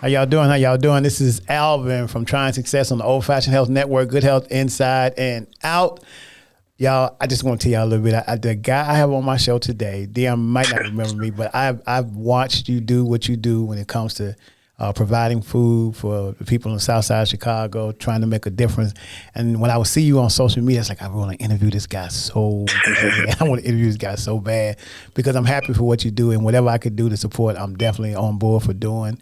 How y'all doing? How y'all doing? This is Alvin from Trying Success on the Old Fashioned Health Network. Good health inside and out. Y'all, I just want to tell y'all a little bit. The guy I have on my show today, Dion might not remember me, but I've watched you do what you do when it comes to providing food for the people on the south side of Chicago, trying to make a difference. And when I would see you on social media, it's like, I want to interview this guy so bad. I want to interview this guy so bad because I'm happy for what you do, and whatever I could do to support, I'm definitely on board for doing.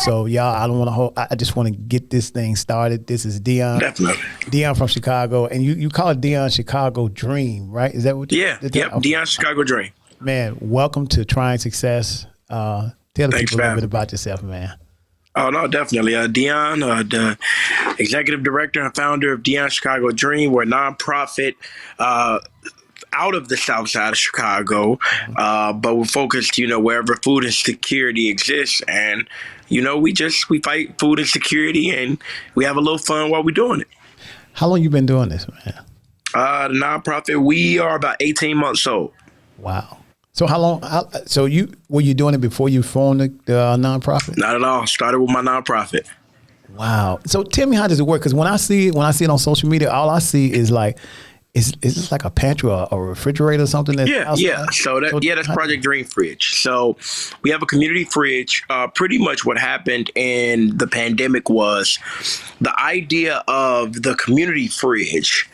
So y'all, I don't want to hold, I just want to get this thing started. This is Dion. Definitely. Dion from Chicago, and you call it Dion Chicago Dream, right? Is that what you Yep, okay. Dion Chicago Dream. Man, welcome to Trying Success. Tell the people a little bit about yourself, man. Oh, no, definitely. Dion, the executive director and founder of Dion Chicago Dream. We're a nonprofit out of the south side of Chicago, but we're focused, wherever food insecurity exists. And, we fight food insecurity, and we have a little fun while we're doing it. How long you been doing this, man? The nonprofit, we are about 18 months old. Wow. So how long? Were you doing it before you formed the nonprofit? Not at all. Started with my nonprofit. Wow. So tell me, how does it work? Because when I see it on social media, all I see is like, is this like a pantry or a refrigerator or something? That's yeah. So that's Project Dream Fridge. So we have a community fridge. Pretty much what happened in the pandemic was the idea of the community fridge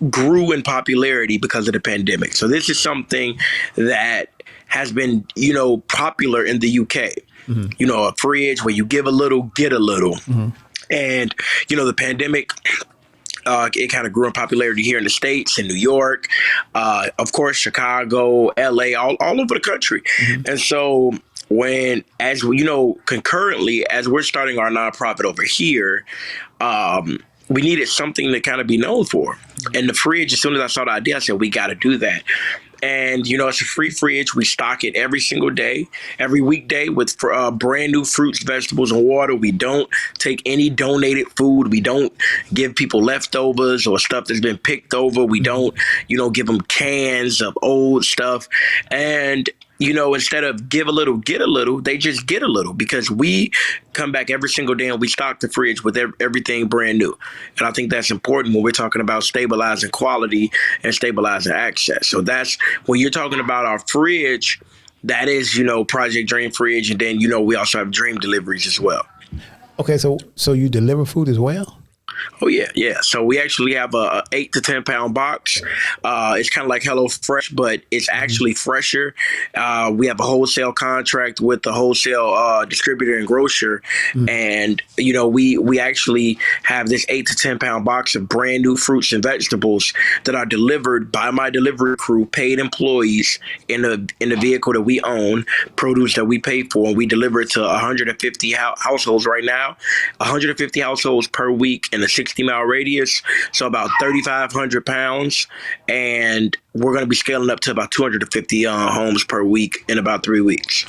grew in popularity because of the pandemic. So this is something that has been, popular in the UK. Mm-hmm. A fridge where you give a little, get a little. Mm-hmm. And, the pandemic, it kind of grew in popularity here in the States, in New York, of course, Chicago, LA, all over the country. Mm-hmm. And so concurrently, as we're starting our nonprofit over here, we needed something to kind of be known for. Mm-hmm. And the fridge, as soon as I saw the idea, I said, we got to do that. And, it's a free fridge. We stock it every single day, every weekday with brand new fruits, vegetables, and water. We don't take any donated food. We don't give people leftovers or stuff that's been picked over. We don't, give them cans of old stuff. And, instead of give a little, get a little, they just get a little, because we come back every single day and we stock the fridge with everything brand new. And I think that's important when we're talking about stabilizing quality and stabilizing access. So that's when you're talking about our fridge, that is, Project Dream Fridge. And then, we also have Dream Deliveries as well. Okay. So you deliver food as well? Oh, yeah. So we actually have a 8 to 10 pound box. It's kind of like HelloFresh, but it's actually fresher. We have a wholesale contract with the wholesale distributor and grocer. And, we actually have this 8 to 10 pound box of brand new fruits and vegetables that are delivered by my delivery crew, paid employees in the vehicle that we own, produce that we pay for. And we deliver it to 150 households right now, 150 households per week in a 60-mile radius, so about 3,500 pounds, and we're going to be scaling up to about 250 homes per week in about 3 weeks.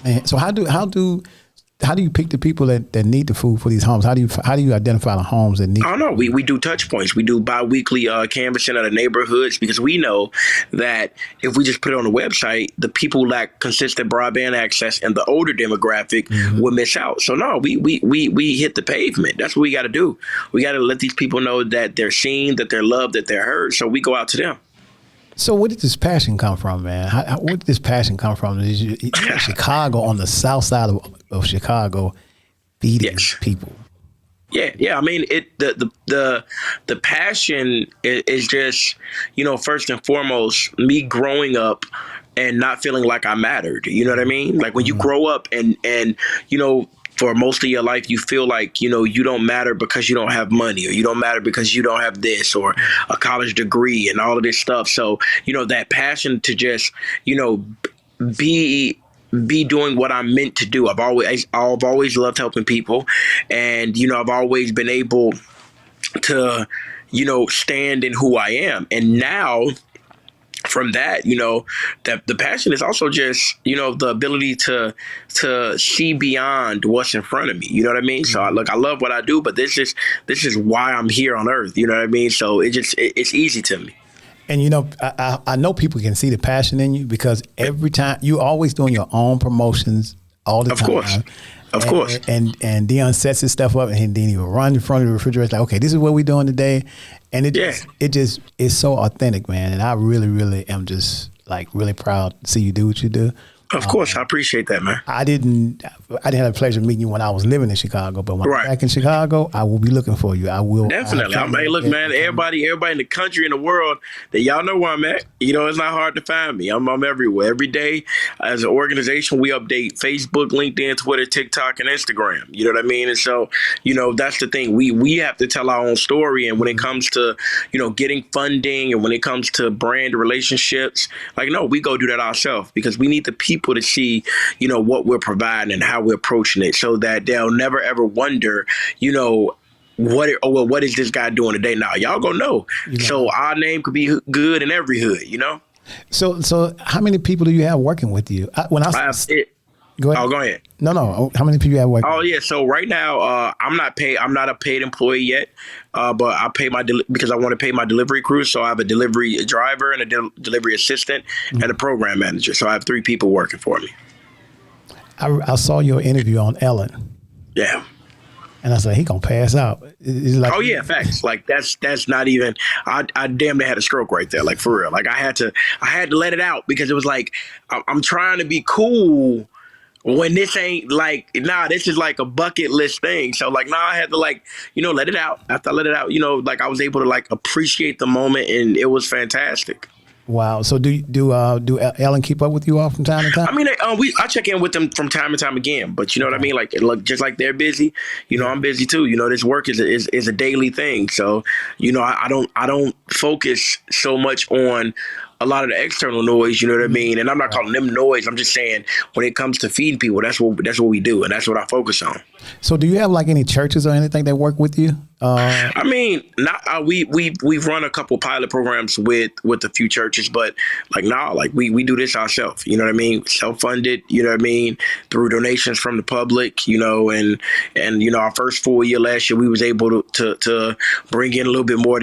Man, so how do you pick the people that need the food for these homes? How do you identify the homes that need? I don't know. We do touch points. We do bi-weekly canvassing of the neighborhoods, because we know that if we just put it on the website, the people who lack consistent broadband access and the older demographic will miss out. So no, we hit the pavement. That's what we got to do. We got to let these people know that they're seen, that they're loved, that they're heard. So we go out to them. So where did this passion come from, man? Where did this passion come from? You're in Chicago, on the south side of Chicago, feeding people. Yeah. I mean, the passion is just, first and foremost, me growing up and not feeling like I mattered. You know what I mean? Like when you grow up and for most of your life, you feel like, you don't matter because you don't have money, or you don't matter because you don't have this or a college degree and all of this stuff. So, that passion to just, be doing what I'm meant to do. I've always loved helping people. And, I've always been able to, stand in who I am. And now, from that, that the passion is also just, the ability to see beyond what's in front of me. You know what I mean? So I love what I do, but this is why I'm here on earth. You know what I mean? So it's easy to me. And, I know people can see the passion in you, because every time you always doing your own promotions all the Of time. course. Of course. And Dion sets his stuff up, and then he will run in front of the refrigerator like, okay, this is what we're doing today. And it just is so authentic, man. And I really, really am just like really proud to see you do what you do. Of course, I appreciate that, man. I didn't have the pleasure of meeting you when I was living in Chicago, but when I'm back in Chicago, I will be looking for you. I will definitely. Hey, look, man, everybody in the country and the world, that y'all know where I'm at. You know, it's not hard to find me. I'm everywhere. Every day, as an organization, we update Facebook, LinkedIn, Twitter, TikTok, and Instagram. You know what I mean? And so, you know, that's the thing. We have to tell our own story. And when it comes to, you know, getting funding, and when it comes to brand relationships, like, no, we go do that ourselves, because we need the people to see, you know, what we're providing and how we're approaching it, so that they'll never ever wonder, you know, what is this guy doing today? Now y'all gonna know. So our name could be good in every hood, you know. So how many people do you have working with you? Go ahead. Oh, go ahead. No. How many people you have working? Oh yeah. So right now, I'm not paid. I'm not a paid employee yet, but I pay because I want to pay my delivery crew. So I have a delivery driver and a delivery assistant and a program manager. So I have 3 people working for me. I saw your interview on Ellen. Yeah. And I said, he gonna pass out. It's like, oh yeah, facts. Like that's not even. I damn near had a stroke right there. Like for real. Like I had to let it out, because it was like I'm trying to be cool when this ain't like, this is like a bucket list thing. So like, I had to like, you know, let it out. After I let it out, you know, like I was able to like appreciate the moment, and it was fantastic. Wow. So do Ellen keep up with you all from time to time? I mean, I check in with them from time to time again, but you know what I mean? Like, look, just like they're busy, you know, I'm busy too. You know, this work is a daily thing. So, you know, I don't focus so much on a lot of the external noise, you know what I mean? And I'm not calling them noise. I'm just saying, when it comes to feeding people, that's what we do, and that's what I focus on. So do you have like any churches or anything that work with you? I mean, not we've run a couple pilot programs with a few churches, but like we do this ourselves. You know what I mean? Self-funded. You know what I mean? Through donations from the public. You know, and you know, our first full year last year, we was able to bring in a little bit more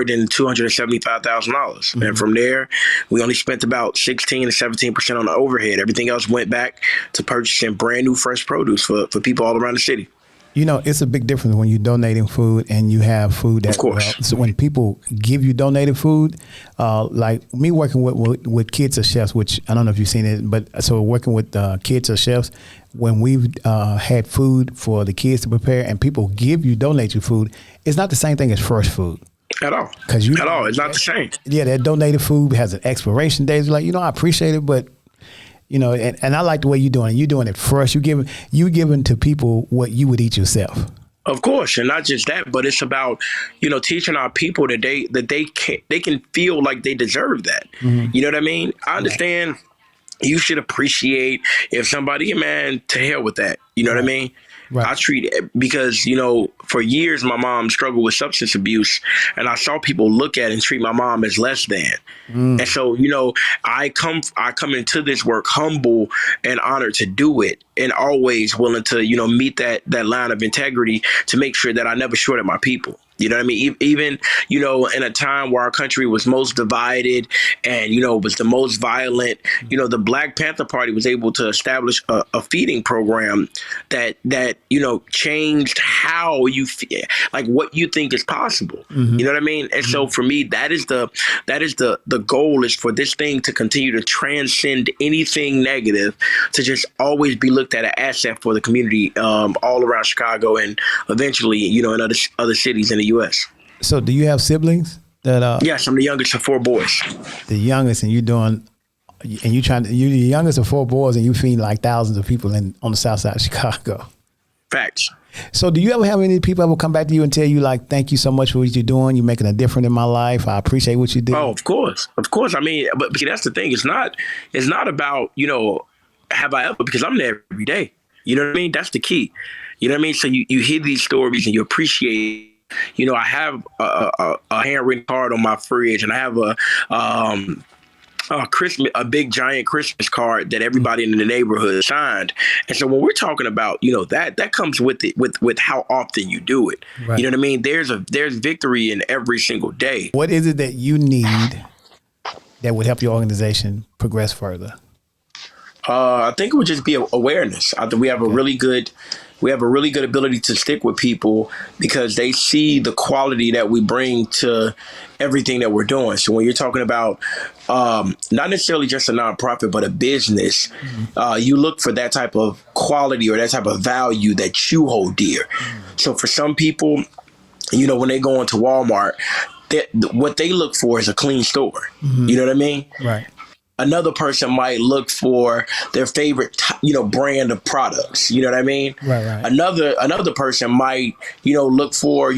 than $275,000, and from there, we only spent about 16 to 17% on the overhead. Everything else went back to purchasing brand new fresh produce for people all around the city. You know, it's a big difference when you're donating food and you have food that, of course. So when people give you donated food, like me working with Kids or Chefs, which I don't know if you've seen it, but so working with Kids or Chefs, when we've had food for the kids to prepare and people donate you food, it's not the same thing as fresh food. At all. It's not the same. Yeah, that donated food has an expiration date. It's like, you know, I appreciate it, but you know, and I like the way you're doing it. You're doing it fresh. You giving to people what you would eat yourself. Of course, and not just that, but it's about, you know, teaching our people that they can feel like they deserve that. Mm-hmm. You know what I mean? I understand. Right. You should appreciate if somebody, man, to hell with that. You know what I mean? Right. I treat it because, you know, for years, my mom struggled with substance abuse, and I saw people look at and treat my mom as less than. And so, you know, I come into this work humble and honored to do it, and always willing to, you know, meet that line of integrity to make sure that I never short at my people. You know what I mean? Even, you know, in a time where our country was most divided and, you know, was the most violent, you know, the Black Panther Party was able to establish a feeding program that, you know, changed how you feel, like what you think is possible. Mm-hmm. You know what I mean? And so for me, that is the goal, is for this thing to continue to transcend anything negative, to just always be looked at an asset for the community all around Chicago, and eventually, you know, in other cities in the U.S. So do you have siblings? Yes, I'm the youngest of 4 boys. The youngest, and you're the youngest of 4 boys, and you feed like thousands of people on the south side of Chicago. Facts. So do you ever have any people ever come back to you and tell you, like, thank you so much for what you're doing. You're making a difference in my life. I appreciate what you do. Oh, of course. Of course. I mean, but that's the thing. It's not about, you know, have I ever, because I'm there every day. You know what I mean? That's the key. You know what I mean? So you hear these stories and you appreciate. You know, I have a handwritten card on my fridge, and I have a big giant Christmas card that everybody in the neighborhood signed. And so when we're talking about, you know, that comes with it, with how often you do it. Right. You know what I mean? There's victory in every single day. What is it that you need that would help your organization progress further? I think it would just be awareness. I think we have a really good ability to stick with people because they see the quality that we bring to everything that we're doing. So when you're talking about not necessarily just a nonprofit, but a business, you look for that type of quality or that type of value that you hold dear. So for some people, when they go into Walmart, what they look for is a clean store. You know what I mean? Right. Another person might look for their favorite, brand of products. You know what I mean? Right. Another person might, look for,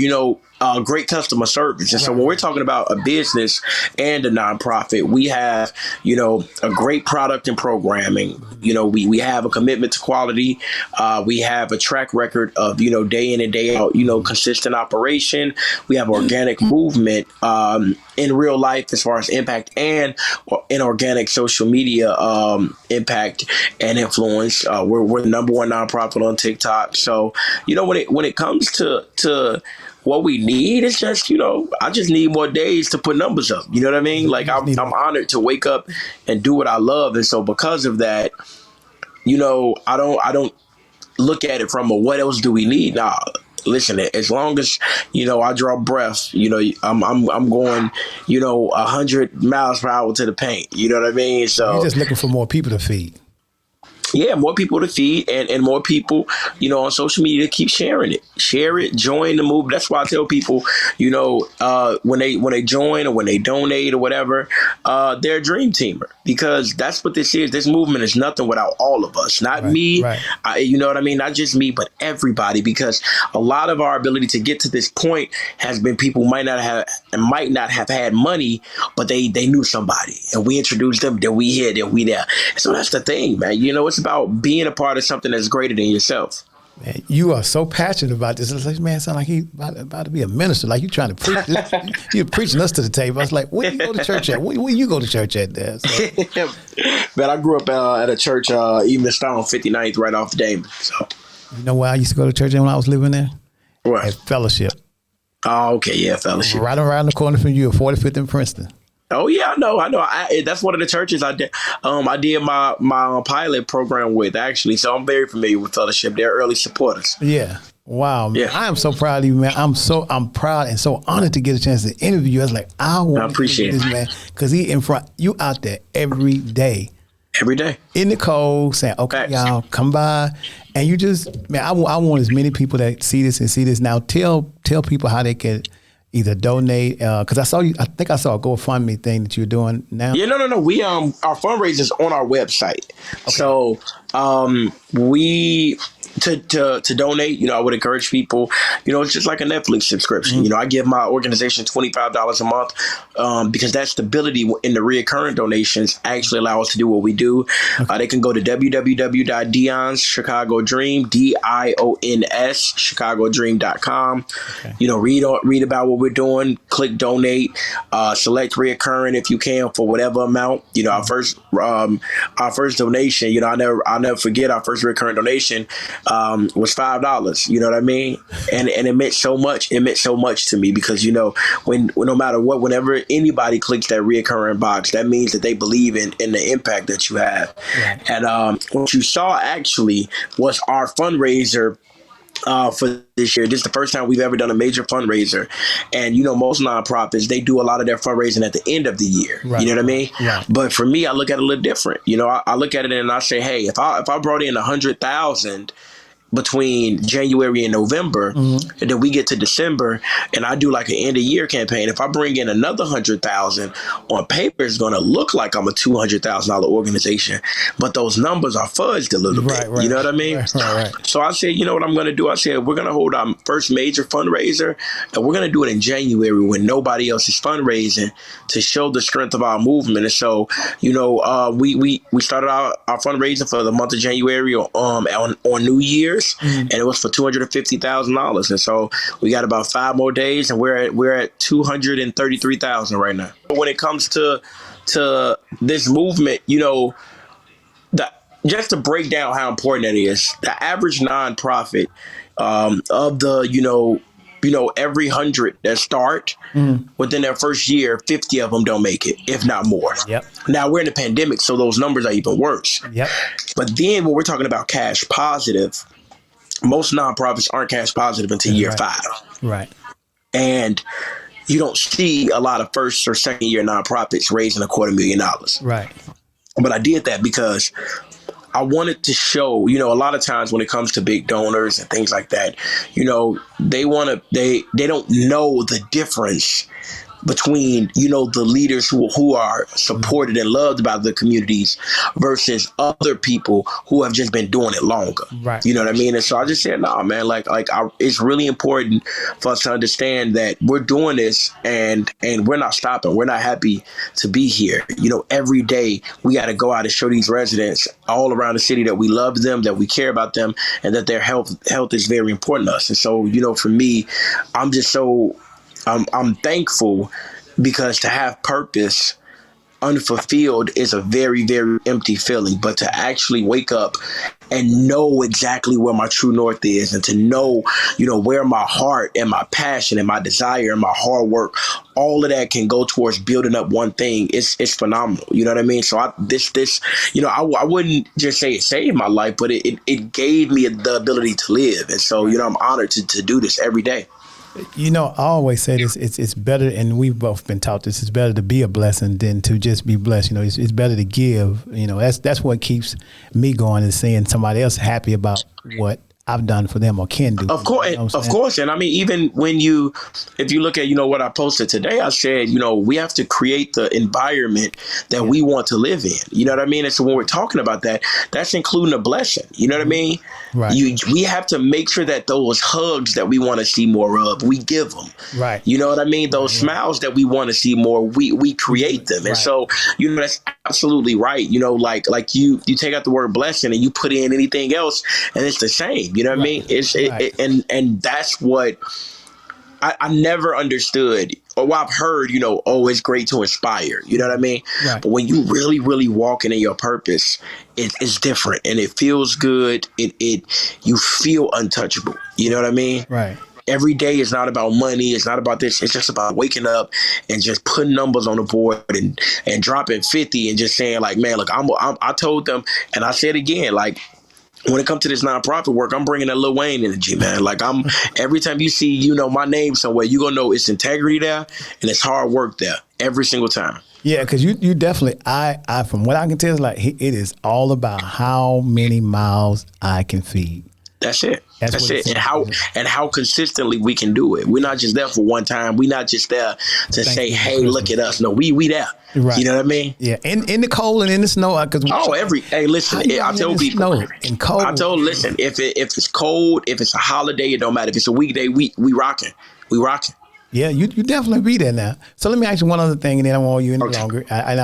great customer service. And so when we're talking about a business and a nonprofit, we have, a great product and programming. We have a commitment to quality. We have a track record of, day in and day out, consistent operation. We have organic movement in real life as far as impact and inorganic social media impact and influence. We're the number one nonprofit on TikTok. So, when it comes to what we need is just, I just need more days to put numbers up. You know what I mean? Like I'm honored to wake up and do what I love. And so because of that, I don't look at it from a what else do we need? Nah, listen, as long as, I draw breath, I'm going, 100 miles per hour to the paint. You know what I mean? So you're just looking for more people to feed. Yeah, more people to feed and more people, on social media to keep sharing it. Share it, join the movement. That's why I tell people, when they join or when they donate or whatever, they're a dream teamer because that's what this is. This movement is nothing without all of us. Not me, right. You know what I mean? Not just me, but everybody, because a lot of our ability to get to this point has been people might not have had money, but they knew somebody and we introduced them, then we here, then we there. So that's the thing, man. It's about being a part of something that's greater than yourself. Man, you are so passionate about this. It's like, man, it sounds like he's about to be a minister. Like you trying to preach. You're preaching us to the table. I was like, where you go to church at? Where you go to church at there? So. Man, I grew up at a church, even Stone 59th, right off the Damon. So. You know where I used to go to church when I was living there? What? At Fellowship. Oh, okay, yeah, Fellowship. Right around the corner from you at 45th and Princeton. Oh yeah, I know. That's one of the churches I did. I did my pilot program with actually, so I'm very familiar with Fellowship. They're early supporters. Yeah. Wow. Man. Yeah. I am so proud of you, man. I'm proud and so honored to get a chance to interview you. I was like, I appreciate this man because he in front. You out there every day. Every day. In the cold, saying, okay, y'all, come by. And you just, man, I want as many people that see this now. Tell people how they can either donate, because I think I saw a GoFundMe thing that you're doing now. Yeah, no. We our fundraiser's on our website. Okay. So we to donate, I would encourage people, it's just like a Netflix subscription. Mm-hmm. I give my organization $25 a month because that stability in the reoccurring donations actually allow us to do what we do. Okay. They can go to www.Dions Chicago Dream, DIONS ChicagoDream.com. Okay. Read about what we're doing, click donate, select reoccurring if you can for whatever amount. Our first donation, I'll never forget our first recurring donation was $5. You know what I mean? And it meant so much. It meant so much to me because, when no matter what, whenever anybody clicks that reoccurring box, that means that they believe in the impact that you have. Right. And what you saw actually was our fundraiser for this year. This is the first time we've ever done a major fundraiser. And, most nonprofits, they do a lot of their fundraising at the end of the year. Right. You know what I mean? Right. But for me, I look at it a little different. I look at it and I say, hey, if I brought in 100,000 between January and November, and then we get to December, and I do like an end of year campaign. If I bring in another 100,000 on paper, it's going to look like I'm a $200,000 organization, but those numbers are fudged a little bit. Right. You know what I mean? Right. So I said, you know what I'm going to do? I said, we're going to hold our first major fundraiser, and we're going to do it in January when nobody else is fundraising to show the strength of our movement. And so, we started our fundraising for the month of January on New Year's. And it was for $250,000, and so we got about 5 more days, and we're at $233,000 right now. When it comes to this movement, just to break down how important that is, the average nonprofit of the every 100 that start within their first year, 50 of them don't make it, if not more. Yep. Now we're in a pandemic, so those numbers are even worse. Yep. But then when we're talking about cash positive, most nonprofits aren't cash positive until year 5. Right. And you don't see a lot of first or second year nonprofits raising $250,000. Right. But I did that because I wanted to show, a lot of times when it comes to big donors and things like that, they don't know the difference between, the leaders who are supported and loved by the communities versus other people who have just been doing it longer. Right. You know what I mean? And so I just said, nah, man, it's really important for us to understand that we're doing this and we're not stopping. We're not happy to be here. Every day we got to go out and show these residents all around the city that we love them, that we care about them, and that their health is very important to us. And so, for me, I'm just I'm thankful because to have purpose unfulfilled is a very, very empty feeling. But to actually wake up and know exactly where my true north is, and to know, where my heart and my passion and my desire and my hard work, all of that can go towards building up one thing. It's phenomenal. You know what I mean? So I wouldn't just say it saved my life, but it gave me the ability to live. And so, I'm honored to do this every day. I always say this, it's better, and we've both been taught this, it's better to be a blessing than to just be blessed. It's better to give. That's what keeps me going, is seeing somebody else happy about what I've done for them or can do. Of course. And I mean, even if you look at, what I posted today, I said, we have to create the environment that we want to live in. You know what I mean? And so when we're talking about that, that's including a blessing. You know what I mean? Right. We have to make sure that those hugs that we want to see more of, we give them. Right. You know what I mean? Those smiles that we want to see more, we create them. And so, that's absolutely right. Like you take out the word blessing and you put in anything else and it's the same. You know what I mean? And that's what I never understood. Or I've heard, it's great to inspire. You know what I mean? Right. But when you really, really walking in your purpose, it's different and it feels good. You feel untouchable. You know what I mean? Right. Every day is not about money. It's not about this. It's just about waking up and just putting numbers on the board and dropping 50 and just saying like, man, look, I told them, and I said again, like, when it comes to this nonprofit work, I'm bringing that Lil Wayne energy, man. Like every time you see, my name somewhere, you're going to know it's integrity there and it's hard work there every single time. Yeah, because you definitely, I from what I can tell, it is all about how many miles I can feed. That's it. That's it. And how consistently we can do it. We're not just there for one time. We're not just there to say, hey, look at us. No, we there. Right. You know what I mean? Yeah. In the cold and in the snow. Listen, I tell people, listen, if it's cold, if it's a holiday, it don't matter. If it's a weekday, we rocking. We rocking. Yeah, you definitely be there now. So let me ask you one other thing, and then I won't hold you any longer. I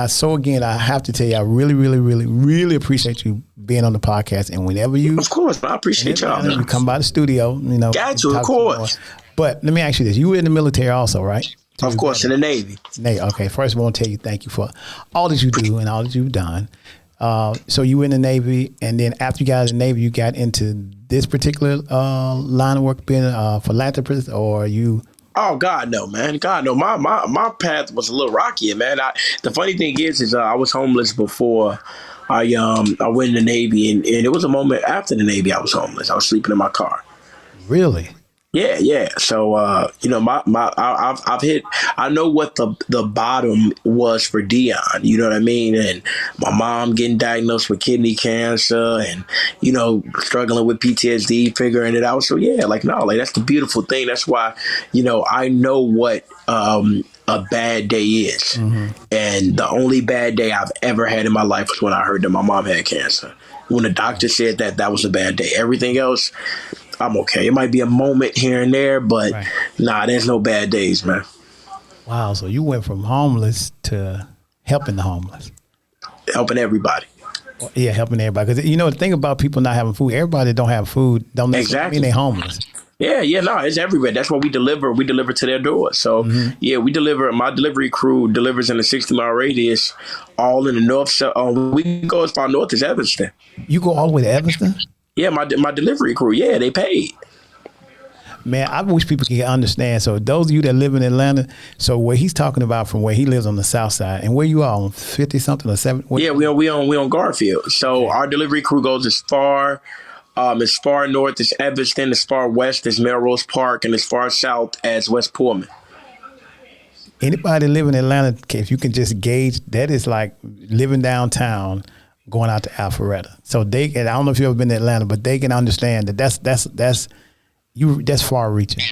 have to tell you, I really, really, really, really appreciate you being on the podcast. And whenever you, of course, I appreciate y'all. You come by the studio, Got you, of course. But let me ask you this: you were in the military also, right? Of course, in the Navy. Okay. First, I want to tell you thank you for all that you do and all that you've done. So you were in the Navy, and then after you got out of the Navy, you got into this particular line of work, being a philanthropist, or you. Oh God, no, man. God, no. My path was a little rockier, man. The funny thing is I was homeless before I went in the Navy, and it was a moment after the Navy I was homeless. I was sleeping in my car. Really? Yeah. So I've hit. I know what the bottom was for Dion. You know what I mean? And my mom getting diagnosed with kidney cancer, and struggling with PTSD, figuring it out. So yeah, that's the beautiful thing. That's why I know what a bad day is. Mm-hmm. And the only bad day I've ever had in my life was when I heard that my mom had cancer. When the doctor said that was a bad day. Everything else, I'm okay. It might be a moment here and there, but there's no bad days, man. Wow. So you went from homeless to helping the homeless. Helping everybody. Yeah, helping everybody. Because, the thing about people not having food, everybody that don't have food don't necessarily mean they're homeless. Yeah, no, it's everywhere. That's what we deliver. We deliver to their doors. So, we deliver. My delivery crew delivers in a 60-mile radius, all in the north. We go as far north as Evanston. You go all the way to Evanston? Yeah, my delivery crew. Yeah, they paid. Man, I wish people can understand. So those of you that live in Atlanta, so where he's talking about from where he lives on the south side, and where you are on 50 something or 70? Yeah, we on Garfield. So our delivery crew goes as far north as Evanston, as far west as Melrose Park, and as far south as West Pullman. Anybody live in Atlanta, if you can just gauge, that is like living downtown, going out to Alpharetta. So and I don't know if you've ever been to Atlanta, but they can understand that that's far reaching.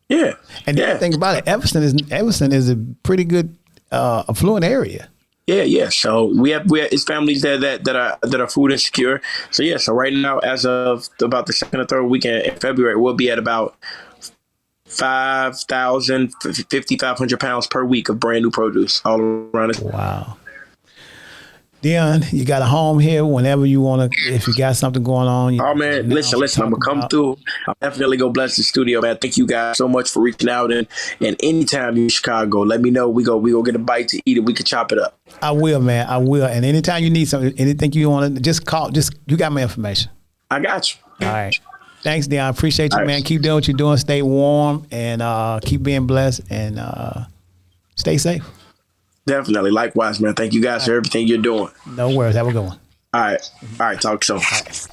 Yeah. And the thing about it, Evanston is a pretty good affluent area. Yeah. So we have it's families that are food insecure. So yeah, so right now, as of about the second or third weekend in February, we'll be at about 5,500 pounds per week of brand new produce all around us. Wow. Dion, you got a home here whenever you want to, if you got something going on. Oh, man, listen, I'm going to come through. I'm definitely going to bless the studio, man. Thank you guys so much for reaching out. And anytime you're in Chicago, let me know. We go get a bite to eat it. We can chop it up. I will, man. I will. And anytime you need something, anything you want to, just call. You got my information. I got you. All right. Thanks, Dion. Appreciate you, All man. right. Keep doing what you're doing. Stay warm and keep being blessed and stay safe. Definitely. Likewise, man. Thank you guys for everything you're doing. No worries. Have a good one. All right. Talk soon. All right.